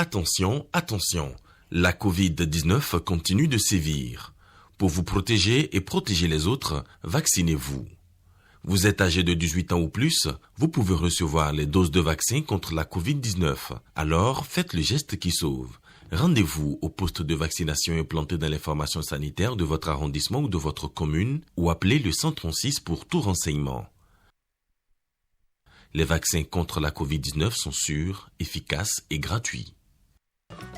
Attention, attention, la Covid-19 continue de sévir. Pour vous protéger et protéger les autres, vaccinez-vous. Vous êtes âgé de 18 ans ou plus, vous pouvez recevoir les doses de vaccin contre la Covid-19. Alors, faites le geste qui sauve. Rendez-vous au poste de vaccination implanté dans les formations sanitaires de votre arrondissement ou de votre commune ou appelez le 136 pour tout renseignement. Les vaccins contre la Covid-19 sont sûrs, efficaces et gratuits.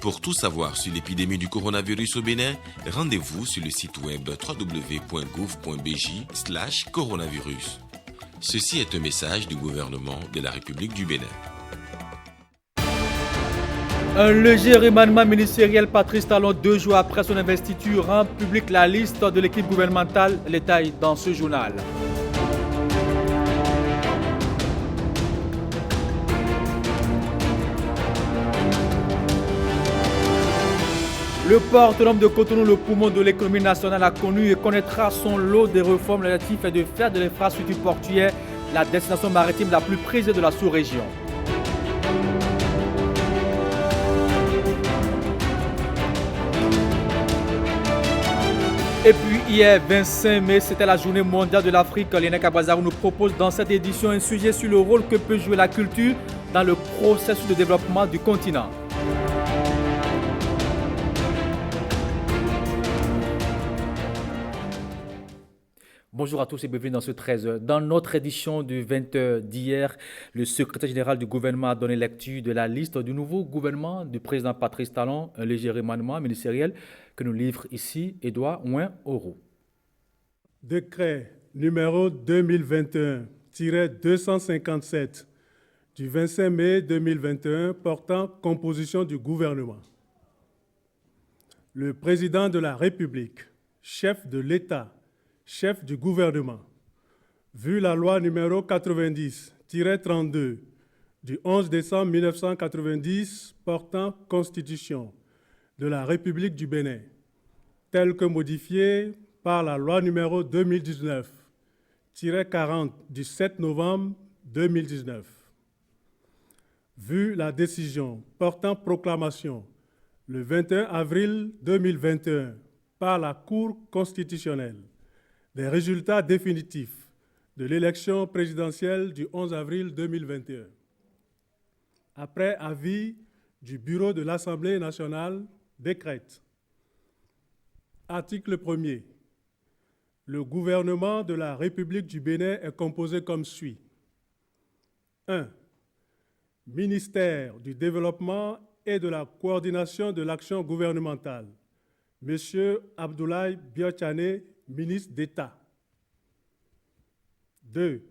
Pour tout savoir sur l'épidémie du coronavirus au Bénin, rendez-vous sur le site web www.gouv.bj/coronavirus. Ceci est un message du gouvernement de la République du Bénin. Un léger remaniement ministériel. Patrice Talon, 2 jours après son investiture, rend publique la liste de l'équipe gouvernementale. Les détails dans ce journal. Le port autonome de Cotonou, le poumon de l'économie nationale, a connu et connaîtra son lot de réformes relatives et de faire de l'infrastructure portuaire la destination maritime la plus prisée de la sous-région. Et puis hier, 25 mai, c'était la journée mondiale de l'Afrique. Léna Kabazarou nous propose dans cette édition un sujet sur le rôle que peut jouer la culture dans le processus de développement du continent. Bonjour à tous et bienvenue dans ce 13h. Dans notre édition du 20h d'hier, le secrétaire général du gouvernement a donné lecture de la liste du nouveau gouvernement du président Patrice Talon, un léger remaniement ministériel que nous livre ici Edouard Ouin-Oro. Décret numéro 2021-257 du 25 mai 2021 portant composition du gouvernement. Le président de la République, chef de l'État, chef du gouvernement, vu la loi numéro 90-32 du 11 décembre 1990 portant constitution de la République du Bénin, telle que modifiée par la loi numéro 2019-40 du 7 novembre 2019. Vu la décision portant proclamation le 21 avril 2021 par la Cour constitutionnelle des résultats définitifs de l'élection présidentielle du 11 avril 2021. Après avis du Bureau de l'Assemblée nationale, décrète. Article 1er. Le gouvernement de la République du Bénin est composé comme suit. 1. Ministère du Développement et de la Coordination de l'action gouvernementale. Monsieur Abdoulaye Biotchane, ministre d'État. 2.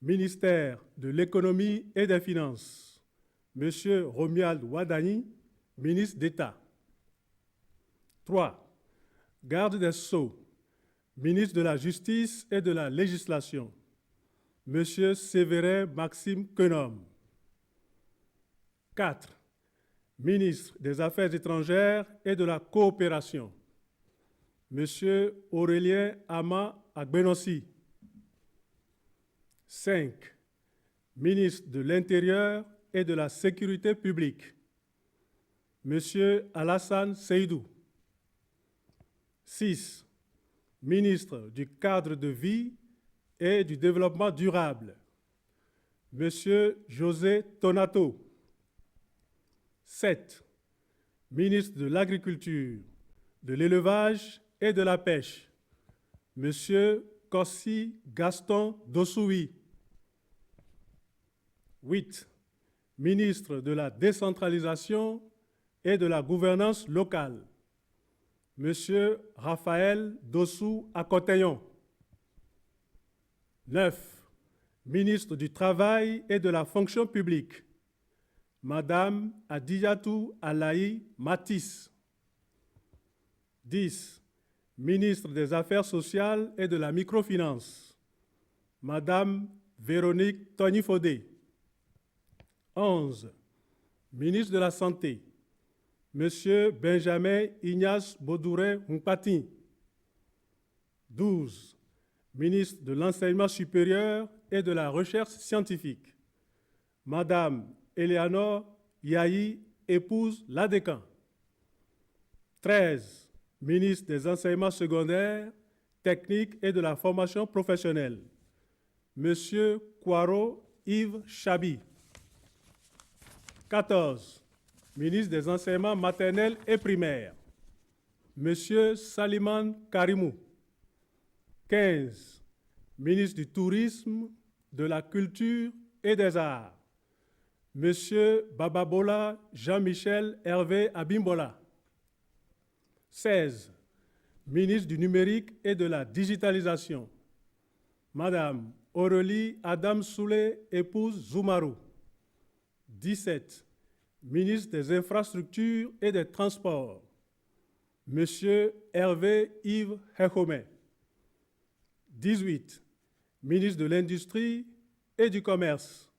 Ministère de l'Économie et des Finances. Monsieur Romuald Wadani, ministre d'État. 3. Garde des Sceaux, ministre de la Justice et de la Législation. Monsieur Séverin Maxime Quenom. 4. Ministre des Affaires étrangères et de la Coopération. Monsieur Aurélien Ama Agbenossi. 5. Ministre de l'Intérieur et de la Sécurité publique. Monsieur Alassane Seydou. 6. Ministre du Cadre de vie et du Développement durable. Monsieur José Tonato. 7. Ministre de l'Agriculture, de l'Élevage et de la Pêche. Monsieur Kossi Gaston Dossoui. 8. Ministre de la Décentralisation et de la Gouvernance locale. Monsieur Raphaël Dossou Akoteyon. 9. Ministre du Travail et de la Fonction publique. Madame Adiyatou Alaï Matisse. 10. Ministre des Affaires sociales et de la microfinance. Madame Véronique Tonifodé. 11. Ministre de la Santé. Monsieur Benjamin Ignace Bodouré Mpati. 12. Ministre de l'Enseignement supérieur et de la Recherche scientifique. Madame Eleanor Yahi épouse Ladécan. 13. Ministre des Enseignements secondaires, techniques et de la formation professionnelle, Monsieur Kwaro Yves Chabi. 14. Ministre des Enseignements maternels et primaires, Monsieur Saliman Karimou. 15. Ministre du Tourisme, de la Culture et des Arts, Monsieur Bababola Jean-Michel Hervé Abimbola. 16. Ministre du Numérique et de la Digitalisation, Madame Aurélie Adam Soulé, épouse Zoumarou. 17. Ministre des Infrastructures et des Transports, Monsieur Hervé Yves Hekome. 18. Ministre de l'Industrie et du Commerce,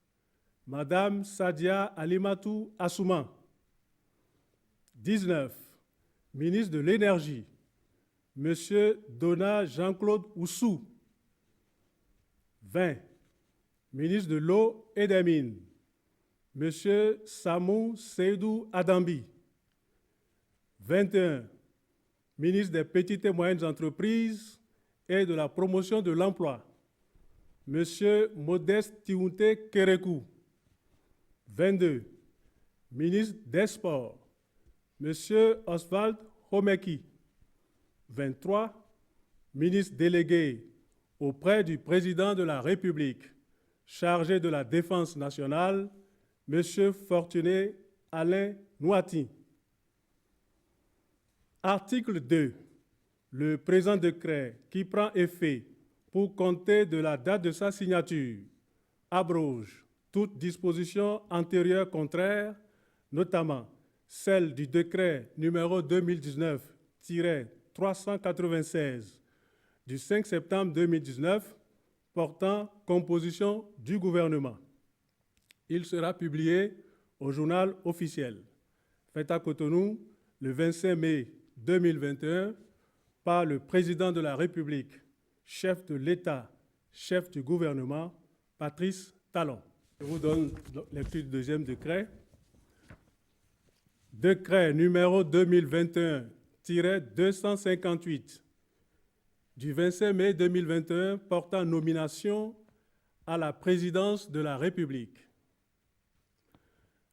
Madame Sadia Alimatou Assouman. 19. Ministre de l'Énergie, Monsieur Dona Jean-Claude Oussou. 20. Ministre de l'Eau et des Mines, Monsieur Samou Seydou Adambi. 21. Ministre des Petites et Moyennes Entreprises et de la Promotion de l'Emploi, Monsieur Modeste Tiounte Kérékou. 22. Ministre des Sports, Monsieur Oswald Homeki. 23. Ministre délégué auprès du Président de la République, chargé de la Défense nationale, Monsieur Fortuné Alain Nouati. Article 2. Le présent décret, qui prend effet pour compter de la date de sa signature, abroge toute disposition antérieure contraire, notamment celle du décret numéro 2019-396 du 5 septembre 2019 portant composition du gouvernement. Il sera publié au journal officiel, fait à Cotonou le 25 mai 2021 par le Président de la République, chef de l'État, chef du gouvernement, Patrice Talon. Je vous donne lecture du deuxième décret. Décret numéro 2021-258 du 25 mai 2021 portant nomination à la présidence de la République.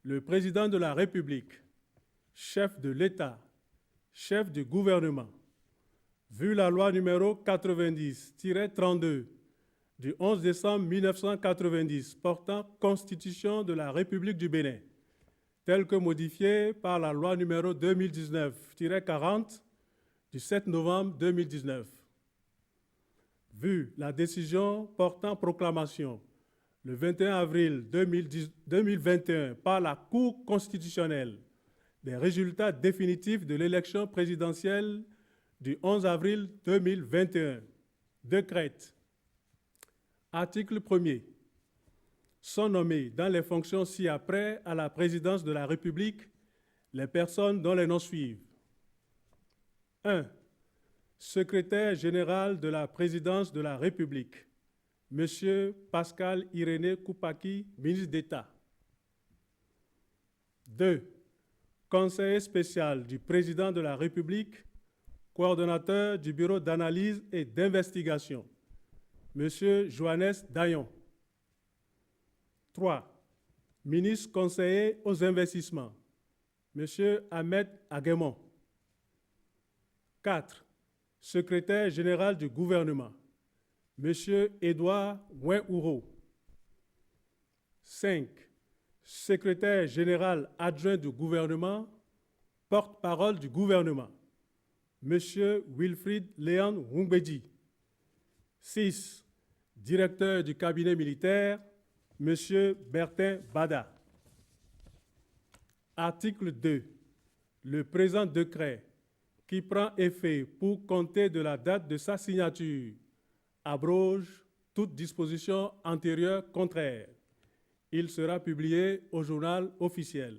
Le Président de la République, chef de l'État, chef du gouvernement, vu la loi numéro 90-32 du 11 décembre 1990 portant Constitution de la République du Bénin, telle que modifiée par la loi numéro 2019-40 du 7 novembre 2019. Vu la décision portant proclamation le 21 avril 2021 par la Cour constitutionnelle des résultats définitifs de l'élection présidentielle du 11 avril 2021, décrète. Article 1er. Sont nommés dans les fonctions ci-après à la présidence de la République les personnes dont les noms suivent. 1. Secrétaire général de la présidence de la République, Monsieur Pascal Irénée Koupaki, ministre d'État. 2. Conseiller spécial du président de la République, coordonnateur du bureau d'analyse et d'investigation, Monsieur Johannes Dayon. 3. Ministre conseiller aux investissements, Monsieur Ahmed Aguemon. 4. Secrétaire général du gouvernement, Monsieur Édouard Ouin-Ouro. 5. Secrétaire général adjoint du gouvernement, porte-parole du gouvernement, Monsieur Wilfried Léon Wumbedi. 6. Directeur du cabinet militaire, Monsieur Bertin Bada. Article 2. Le présent décret, qui prend effet pour compter de la date de sa signature, abroge toute disposition antérieure contraire. Il sera publié au journal officiel.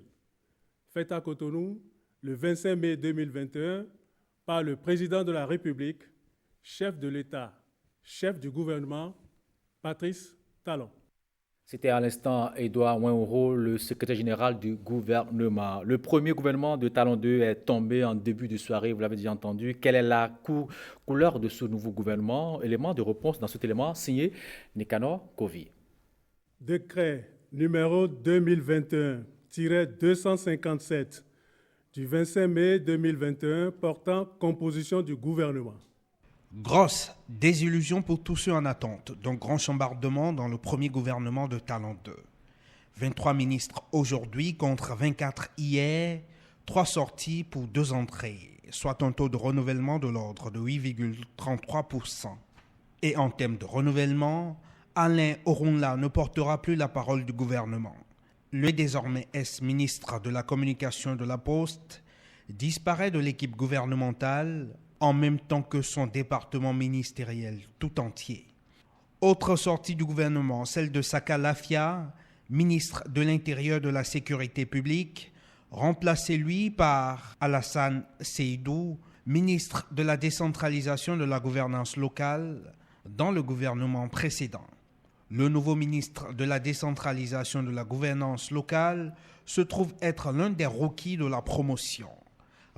Fait à Cotonou le 25 mai 2021 par le Président de la République, chef de l'État, chef du gouvernement, Patrice Talon. C'était à l'instant Edouard Ouinoro, le secrétaire général du gouvernement. Le premier gouvernement de Talon 2 est tombé en début de soirée, vous l'avez déjà entendu. Quelle est la couleur de ce nouveau gouvernement? Élément de réponse dans cet élément signé Nicanor Kovi. Décret numéro 2021-257 du 25 mai 2021 portant composition du gouvernement. Grosse désillusion pour tous ceux en attente d'un grand chambardement dans le premier gouvernement de Talon 2. 23 ministres aujourd'hui contre 24 hier, 3 sorties pour 2 entrées, soit un taux de renouvellement de l'ordre de 8,33%. Et en termes de renouvellement, Alain Orunla ne portera plus la parole du gouvernement. Le désormais ex-ministre de la Communication et de la Poste disparaît de l'équipe gouvernementale en même temps que son département ministériel tout entier. Autre sortie du gouvernement, celle de Saka Lafia, ministre de l'Intérieur de la Sécurité publique, remplacé lui par Alassane Seydou, ministre de la décentralisation de la gouvernance locale dans le gouvernement précédent. Le nouveau ministre de la décentralisation de la gouvernance locale se trouve être l'un des rookies de la promotion.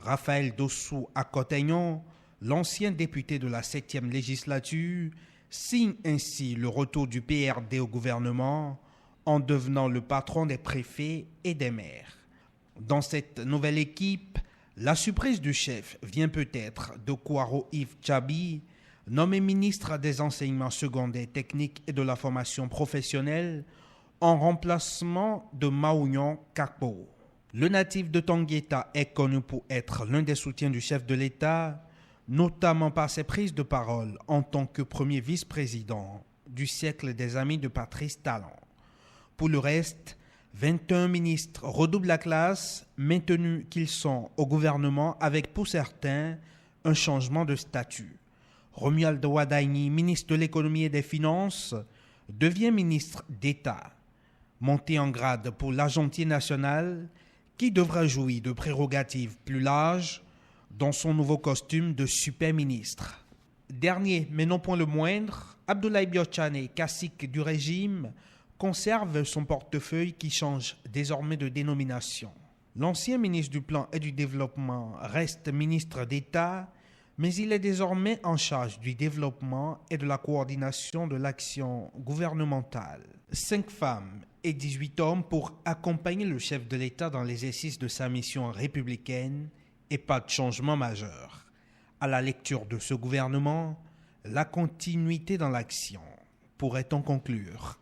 Raphaël Dossou Akotegnon, l'ancien député de la 7e législature, signe ainsi le retour du PRD au gouvernement en devenant le patron des préfets et des maires. Dans cette nouvelle équipe, la surprise du chef vient peut-être de Kwaro Yves Tchabi, nommé ministre des enseignements secondaires techniques et de la formation professionnelle en remplacement de Maounion Kakpo. Le natif de Tangueta est connu pour être l'un des soutiens du chef de l'État, notamment par ses prises de parole en tant que premier vice-président du cercle des amis de Patrice Talon. Pour le reste, 21 ministres redoublent la classe, maintenus qu'ils sont au gouvernement avec pour certains un changement de statut. Romuald Wadaini, ministre de l'économie et des finances, devient ministre d'État. Monté en grade pour l'Argentier national, qui devra jouir de prérogatives plus larges dans son nouveau costume de super ministre. Dernier, mais non point le moindre, Abdoulaye Biotchane, cacique du régime, conserve son portefeuille qui change désormais de dénomination. L'ancien ministre du Plan et du Développement reste ministre d'État, mais il est désormais en charge du développement et de la coordination de l'action gouvernementale. 5 femmes et 18 hommes pour accompagner le chef de l'État dans l'exercice de sa mission républicaine et pas de changement majeur. À la lecture de ce gouvernement, la continuité dans l'action. Pourrait-on conclure?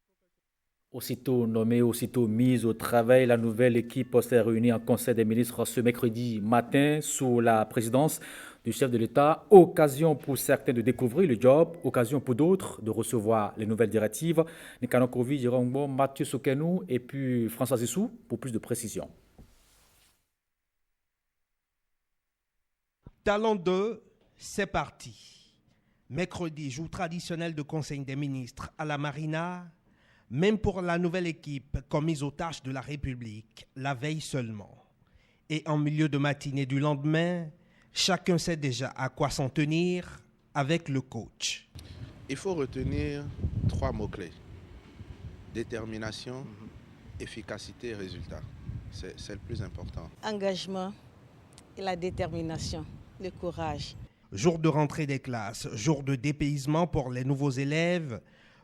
Aussitôt nommée, aussitôt mise au travail, la nouvelle équipe s'est réunie en Conseil des ministres ce mercredi matin sous la présidence du chef de l'État. Occasion pour certains de découvrir le job, occasion pour d'autres de recevoir les nouvelles directives. Nicanor Kovi, Jérôme Bon, Mathieu Sokenou et puis François Zissou pour plus de précision. Talon 2, c'est parti. Mercredi, jour traditionnel de Conseil des ministres à la Marina, même pour la nouvelle équipe commise aux tâches de la République, la veille seulement. Et en milieu de matinée du lendemain, chacun sait déjà à quoi s'en tenir avec le coach. Il faut retenir 3 mots-clés. Détermination, efficacité et résultat. C'est le plus important. Engagement et la détermination, le courage. Jour de rentrée des classes, jour de dépaysement pour les nouveaux élèves,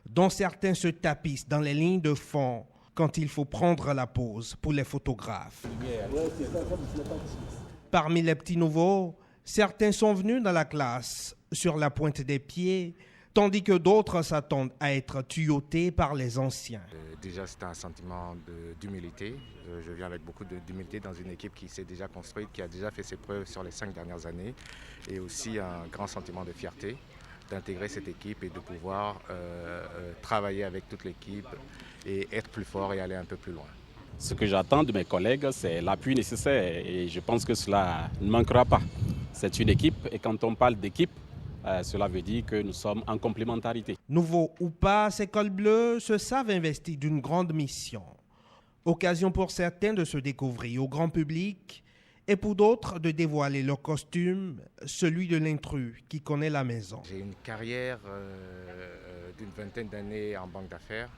dont certains se tapissent dans les lignes de fond quand il faut prendre la pause pour les photographes. Parmi les petits nouveaux, certains sont venus dans la classe sur la pointe des pieds, tandis que d'autres s'attendent à être tuyautés par les anciens. Déjà, c'est un sentiment d'humilité. Je viens avec beaucoup d'humilité dans une équipe qui s'est déjà construite, qui a déjà fait ses preuves sur les 5 dernières années, et aussi un grand sentiment de fierté d'intégrer cette équipe et de pouvoir travailler avec toute l'équipe et être plus fort et aller un peu plus loin. Ce que j'attends de mes collègues, c'est l'appui nécessaire et je pense que cela ne manquera pas. C'est une équipe et quand on parle d'équipe, cela veut dire que nous sommes en complémentarité. Nouveaux ou pas, ces cols bleus se savent investis d'une grande mission. Occasion pour certains de se découvrir au grand public et pour d'autres de dévoiler leur costume, celui de l'intrus qui connaît la maison. J'ai une carrière d'une vingtaine d'années en banque d'affaires.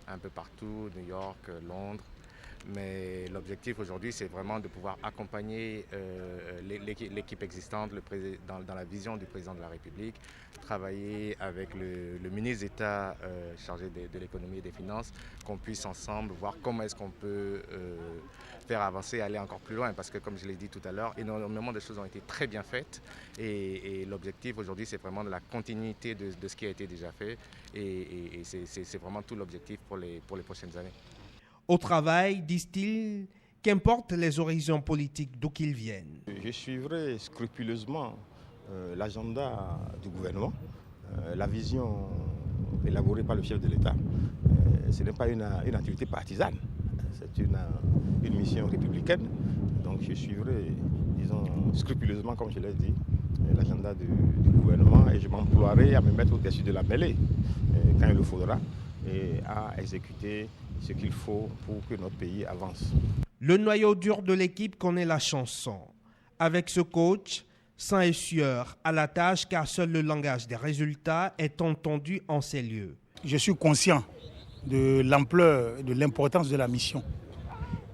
un peu partout, New York, Londres. Mais l'objectif aujourd'hui, c'est vraiment de pouvoir accompagner l'équipe existante dans la vision du président de la République, travailler avec le ministre d'État chargé de l'économie et des finances, qu'on puisse ensemble voir comment est-ce qu'on peut faire avancer, aller encore plus loin. Parce que comme je l'ai dit tout à l'heure, énormément de choses ont été très bien faites. Et l'objectif aujourd'hui, c'est vraiment de la continuité de ce qui a été déjà fait. Et c'est vraiment tout l'objectif pour les prochaines années. Au travail, disent-ils, qu'importe les horizons politiques d'où qu'ils viennent. Je suivrai scrupuleusement l'agenda du gouvernement, la vision élaborée par le chef de l'État. Ce n'est pas une activité partisane, c'est une mission républicaine. Donc je suivrai, disons, scrupuleusement, comme je l'ai dit, l'agenda du gouvernement et je m'emploierai à me mettre au-dessus de la mêlée quand il le faudra et à exécuter ce qu'il faut pour que notre pays avance. Le noyau dur de l'équipe connaît la chanson. Avec ce coach, sang et sueur à la tâche car seul le langage des résultats est entendu en ces lieux. Je suis conscient de l'ampleur et de l'importance de la mission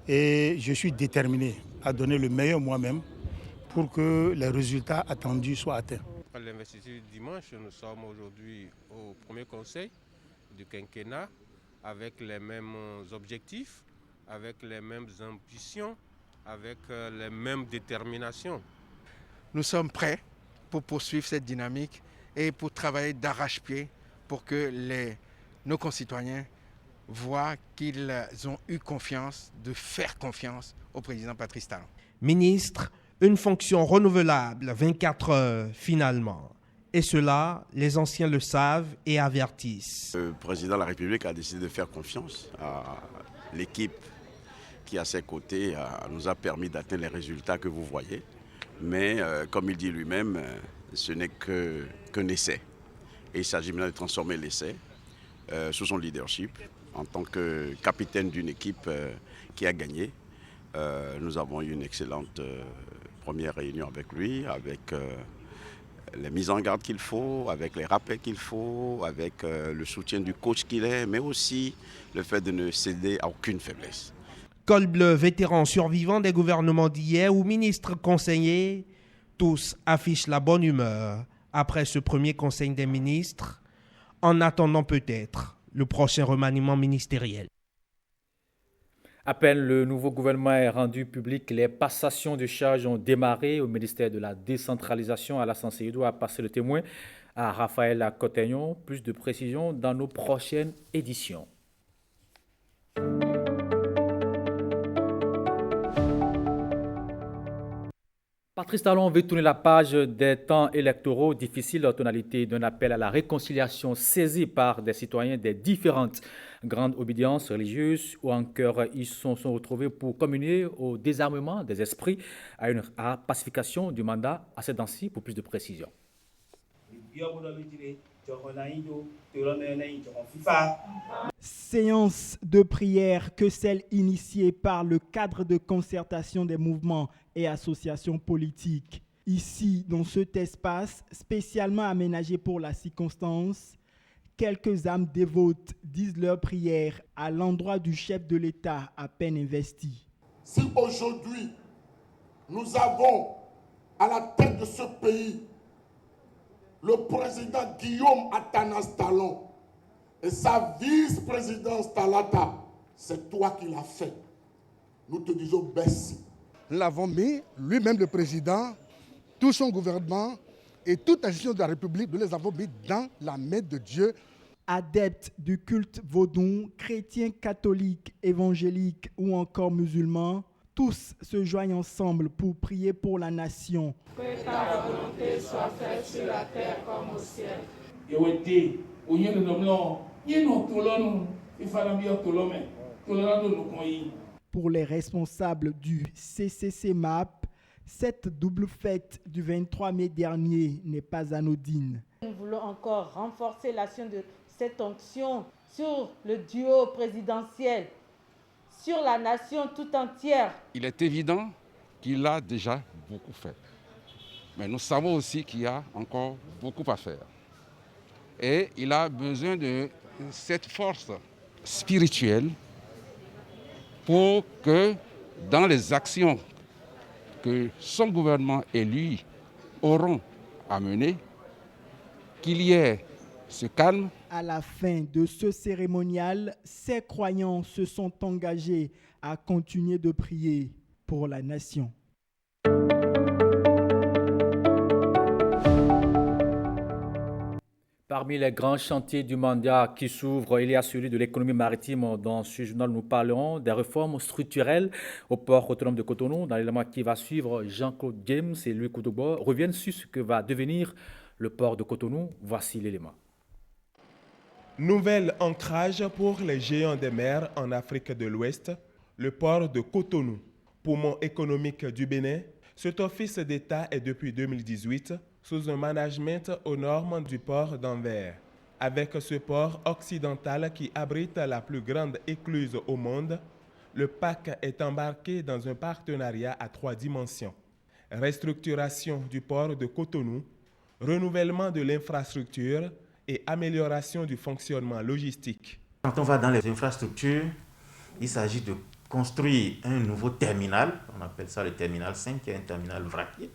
et je suis déterminé à donner le meilleur moi-même pour que les résultats attendus soient atteints. À l'investiture du dimanche, nous sommes aujourd'hui au premier conseil du quinquennat avec les mêmes objectifs, avec les mêmes ambitions, avec les mêmes déterminations. Nous sommes prêts pour poursuivre cette dynamique et pour travailler d'arrache-pied pour que nos concitoyens voient qu'ils ont eu confiance, de faire confiance au président Patrice Talon. Ministre, une fonction renouvelable, 24 heures finalement. Et cela, les anciens le savent et avertissent. Le président de la République a décidé de faire confiance à l'équipe qui, à ses côtés, nous a permis d'atteindre les résultats que vous voyez. Mais, comme il dit lui-même, ce n'est qu'un essai. Et il s'agit maintenant de transformer l'essai sous son leadership en tant que capitaine d'une équipe qui a gagné. Nous avons eu une excellente première réunion avec lui, avec les mises en garde qu'il faut, avec les rappels qu'il faut, avec le soutien du coach qu'il est, mais aussi le fait de ne céder à aucune faiblesse. Col bleu, vétéran survivant des gouvernements d'hier ou ministres conseillers, tous affichent la bonne humeur après ce premier conseil des ministres, en attendant peut-être le prochain remaniement ministériel. À peine le nouveau gouvernement est rendu public, les passations de charges ont démarré au ministère de la décentralisation. Alassane Seydou a passé le témoin à Raphaël Cotegnon. Plus de précisions dans nos prochaines éditions. Patrice Talon veut tourner la page des temps électoraux difficiles en tonalité d'un appel à la réconciliation saisi par des citoyens des différentes grandes obédiences religieuses ou en cœur. Ils sont retrouvés pour communier au désarmement des esprits, à une pacification du mandat. À cette danse pour plus de précisions. Séance de prière que celle initiée par le cadre de concertation des mouvements et associations politiques. Ici, dans cet espace spécialement aménagé pour la circonstance, quelques âmes dévotes disent leur prière à l'endroit du chef de l'État à peine investi. Si aujourd'hui, nous avons à la tête de ce pays le président Guillaume Athanas Talon et sa vice-présidence Talata, c'est toi qui l'as fait. Nous te disons merci. Nous l'avons mis, lui-même le président, tout son gouvernement et toute la gestion de la République, nous les avons mis dans la main de Dieu. Adeptes du culte vaudou, chrétiens, catholiques, évangéliques ou encore musulmans, tous se joignent ensemble pour prier pour la nation. Que ta volonté soit faite sur la terre comme au ciel. Pour les responsables du CCC-MAP, cette double fête du 23 mai dernier n'est pas anodine. Nous voulons encore renforcer l'action de cette onction sur le duo présidentiel, sur la nation tout entière. Il est évident qu'il a déjà beaucoup fait. Mais nous savons aussi qu'il y a encore beaucoup à faire. Et il a besoin de cette force spirituelle pour que dans les actions que son gouvernement et lui auront à mener, qu'il y ait ce calme. À la fin de ce cérémonial, ces croyants se sont engagés à continuer de prier pour la nation. Parmi les grands chantiers du mandat qui s'ouvrent, il y a celui de l'économie maritime. Dans ce journal, nous parlerons des réformes structurelles au port autonome de Cotonou. Dans l'élément qui va suivre, Jean-Claude James et Louis Koudoubo reviennent sur ce que va devenir le port de Cotonou. Voici l'élément. Nouvel ancrage pour les géants des mers en Afrique de l'Ouest, le port de Cotonou, poumon économique du Bénin. Cet office d'État est depuis 2018 sous un management aux normes du port d'Anvers. Avec ce port occidental qui abrite la plus grande écluse au monde, le PAC est embarqué dans un partenariat à 3 dimensions. Restructuration du port de Cotonou, renouvellement de l'infrastructure et amélioration du fonctionnement logistique. Quand on va dans les infrastructures, il s'agit de construire un nouveau terminal, on appelle ça le terminal 5, qui est un terminal vraquier.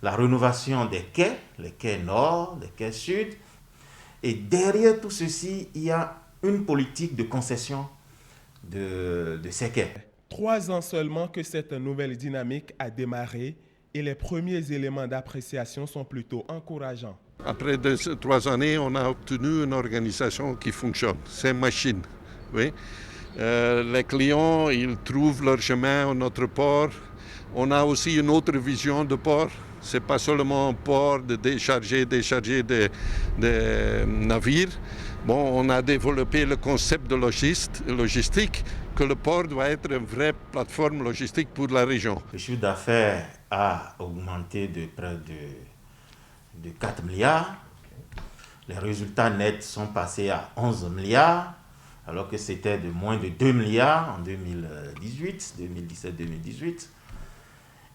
La rénovation des quais, les quais nord, les quais sud. Et derrière tout ceci, il y a une politique de concession de ces quais. 3 ans seulement que cette nouvelle dynamique a démarré et les premiers éléments d'appréciation sont plutôt encourageants. Après 3 années, on a obtenu une organisation qui fonctionne. C'est une machine. Oui. Les clients, ils trouvent leur chemin à notre port. On a aussi une autre vision de port. Ce n'est pas seulement un port de décharger des navires. Bon, on a développé le concept de logistique, que le port doit être une vraie plateforme logistique pour la région. Le chiffre d'affaires a augmenté de près de 4 milliards. Les résultats nets sont passés à 11 milliards, alors que c'était de moins de 2 milliards en 2017-2018.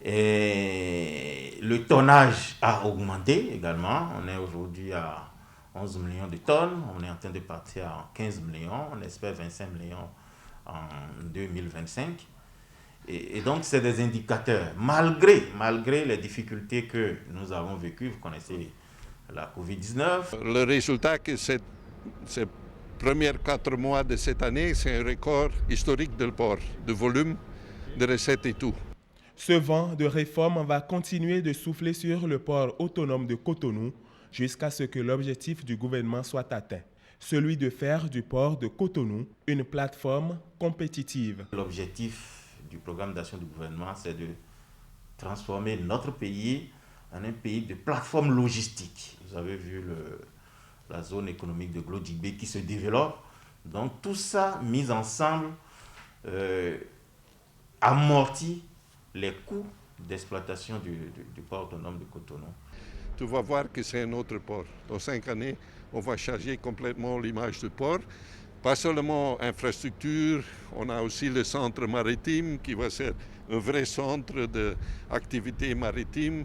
Et le tonnage a augmenté également. On est aujourd'hui à 11 millions de tonnes. On est en train de partir à 15 millions. On espère 25 millions en 2025. Et donc, c'est des indicateurs. Malgré les difficultés que nous avons vécues, vous connaissez la Covid-19. Le résultat que ces premiers 4 mois de cette année, c'est un record historique de port, de volume, de recettes et tout. Ce vent de réforme va continuer de souffler sur le port autonome de Cotonou jusqu'à ce que l'objectif du gouvernement soit atteint, celui de faire du port de Cotonou une plateforme compétitive. L'objectif du programme d'action du gouvernement, c'est de transformer notre pays en un pays de plateforme logistique. Vous avez vu la zone économique de Glodjibé qui se développe. Donc tout ça mis ensemble amortit les coûts d'exploitation du port autonome de Cotonou. Tu vas voir que c'est un autre port. Dans 5 années, on va changer complètement l'image du port. Pas seulement infrastructure, on a aussi le centre maritime qui va être un vrai centre d'activité maritime,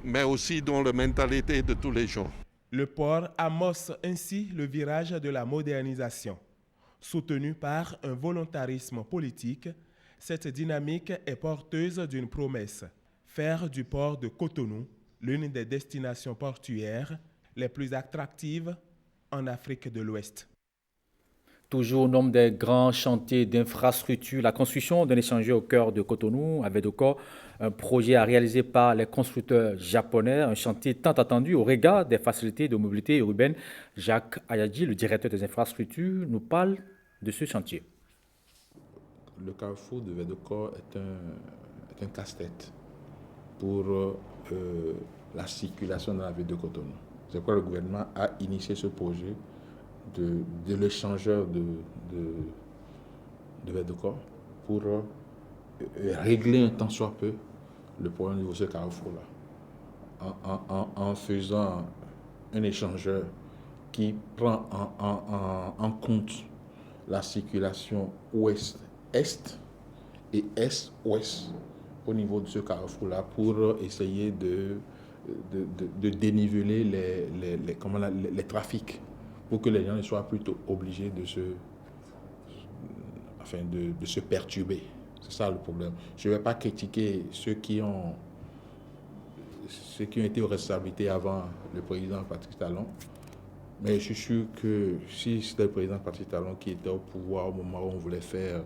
mais aussi dans la mentalité de tous les gens. Le port amorce ainsi le virage de la modernisation. Soutenu par un volontarisme politique, cette dynamique est porteuse d'une promesse, faire du port de Cotonou l'une des destinations portuaires les plus attractives en Afrique de l'Ouest. Toujours au nom des grands chantiers d'infrastructure, la construction d'un échangeur au cœur de Cotonou, avec un projet à réaliser par les constructeurs japonais, un chantier tant attendu au regard des facilités de mobilité urbaine. Jacques Ayadji, le directeur des infrastructures, nous parle de ce chantier. Le carrefour de Védocor est un casse-tête pour la circulation dans la ville de Cotonou. C'est pourquoi le gouvernement a initié ce projet de l'échangeur de Védocor pour régler un tant soit peu le problème de ce carrefour-là. En faisant un échangeur qui prend en compte la circulation ouest-est et est-ouest au niveau de ce carrefour-là pour essayer de déniveler les trafics, pour que les gens ne soient plutôt obligés de se perturber. C'est ça le problème. Je ne vais pas critiquer ceux qui ont été aux responsabilités avant le président Patrice Talon, mais je suis sûr que si c'était le président Patrice Talon qui était au pouvoir au moment où on voulait faire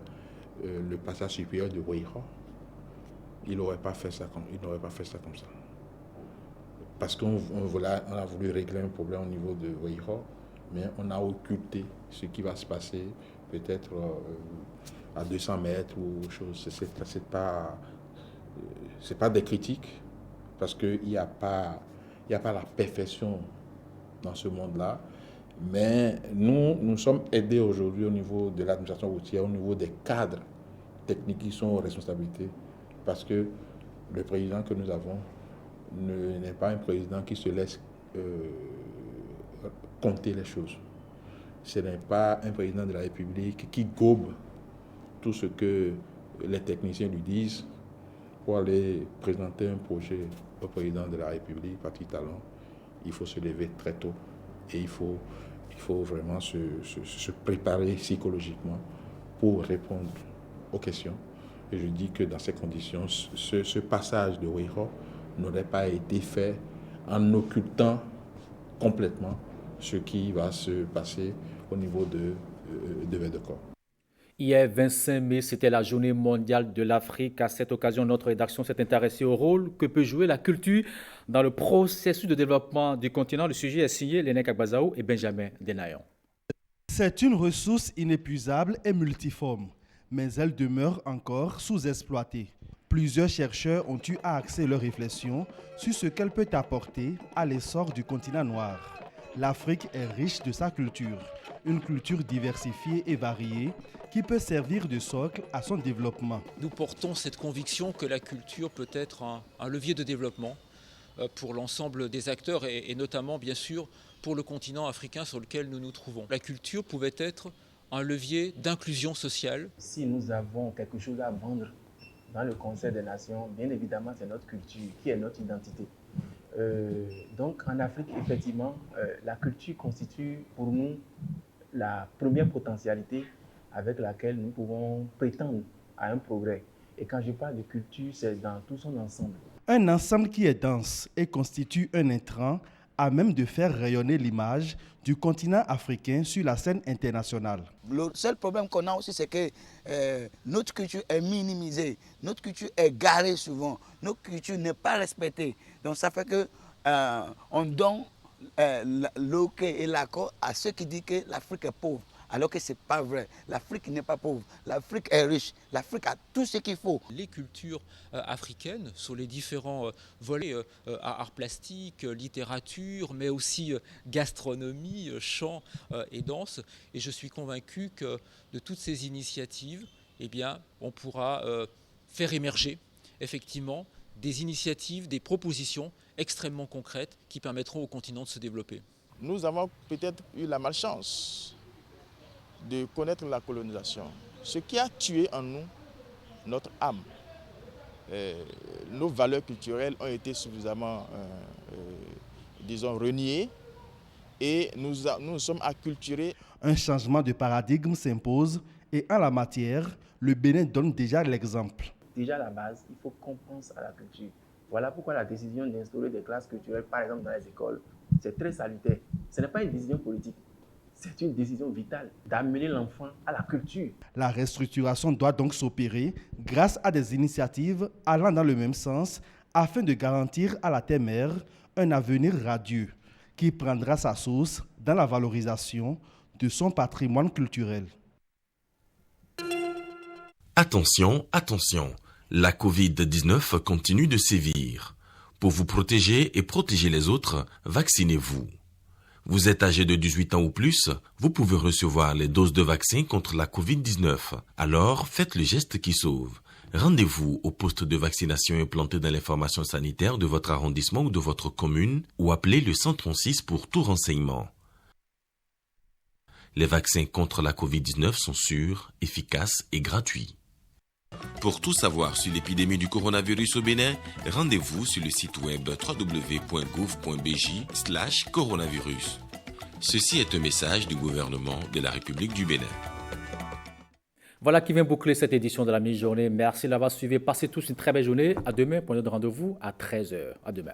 le passage supérieur de Waïra, il n'aurait pas fait ça comme ça. Parce qu'on a voulu régler un problème au niveau de Waïra, mais on a occulté ce qui va se passer peut-être à 200 mètres ou autre chose. C'est pas des critiques, parce qu'il n'y a pas la perfection dans ce monde-là. Mais nous sommes aidés aujourd'hui au niveau de l'administration routière, au niveau des cadres techniques qui sont aux responsabilités, parce que le président que nous avons n'est pas un président qui se laisse compter les choses. Ce n'est pas un président de la République qui gobe tout ce que les techniciens lui disent pour aller présenter un projet au président de la République, Patrice Talon. Il faut se lever très tôt et il faut vraiment se préparer psychologiquement pour répondre aux questions. Et je dis que dans ces conditions, ce passage de Waïra n'aurait pas été fait en occultant complètement ce qui va se passer au niveau de Védecor. Hier, 25 mai, c'était la journée mondiale de l'Afrique. À cette occasion, notre rédaction s'est intéressée au rôle que peut jouer la culture dans le processus de développement du continent. Le sujet est signé Lénèque Agbazaou et Benjamin Denayon. C'est une ressource inépuisable et multiforme, mais elle demeure encore sous-exploitée. Plusieurs chercheurs ont eu à axer leurs réflexions sur ce qu'elle peut apporter à l'essor du continent noir. L'Afrique est riche de sa culture, une culture diversifiée et variée qui peut servir de socle à son développement. Nous portons cette conviction que la culture peut être un levier de développement pour l'ensemble des acteurs et notamment, bien sûr, pour le continent africain sur lequel nous nous trouvons. La culture pouvait être un levier d'inclusion sociale. Si nous avons quelque chose à vendre dans le Conseil des Nations, bien évidemment, c'est notre culture qui est notre identité. Donc en Afrique, effectivement, la culture constitue pour nous la première potentialité avec laquelle nous pouvons prétendre à un progrès. Et quand je parle de culture, c'est dans tout son ensemble. Un ensemble qui est dense et constitue un intrant à même de faire rayonner l'image du continent africain sur la scène internationale. Le seul problème qu'on a aussi, c'est que notre culture est minimisée, notre culture est garée souvent, notre culture n'est pas respectée. Donc ça fait qu'on donne l'ok et l'accord à ceux qui disent que l'Afrique est pauvre, alors que ce n'est pas vrai. L'Afrique n'est pas pauvre, l'Afrique est riche, l'Afrique a tout ce qu'il faut. Les cultures africaines sur les différents volets, art plastique, littérature, mais aussi gastronomie, chant et danse. Et je suis convaincu que de toutes ces initiatives, eh bien, on pourra faire émerger effectivement des initiatives, des propositions extrêmement concrètes qui permettront au continent de se développer. Nous avons peut-être eu la malchance de connaître la colonisation, ce qui a tué en nous notre âme. Nos valeurs culturelles ont été suffisamment, reniées et nous sommes acculturés. Un changement de paradigme s'impose et en la matière, le Bénin donne déjà l'exemple. Déjà à la base, il faut qu'on pense à la culture. Voilà pourquoi la décision d'instaurer des classes culturelles, par exemple dans les écoles, c'est très salutaire. Ce n'est pas une décision politique. C'est une décision vitale d'amener l'enfant à la culture. La restructuration doit donc s'opérer grâce à des initiatives allant dans le même sens afin de garantir à la terre-mère un avenir radieux qui prendra sa source dans la valorisation de son patrimoine culturel. Attention, attention, la Covid-19 continue de sévir. Pour vous protéger et protéger les autres, vaccinez-vous. Vous êtes âgé de 18 ans ou plus, vous pouvez recevoir les doses de vaccin contre la Covid-19. Alors, faites le geste qui sauve. Rendez-vous au poste de vaccination implanté dans l'information sanitaire de votre arrondissement ou de votre commune ou appelez le 136 pour tout renseignement. Les vaccins contre la Covid-19 sont sûrs, efficaces et gratuits. Pour tout savoir sur l'épidémie du coronavirus au Bénin, rendez-vous sur le site web www.gouv.bj/coronavirus. Ceci est un message du gouvernement de la République du Bénin. Voilà qui vient boucler cette édition de la mi-journée. Merci d'avoir suivi. Passez tous une très belle journée. À demain pour notre rendez-vous à 13h. À demain.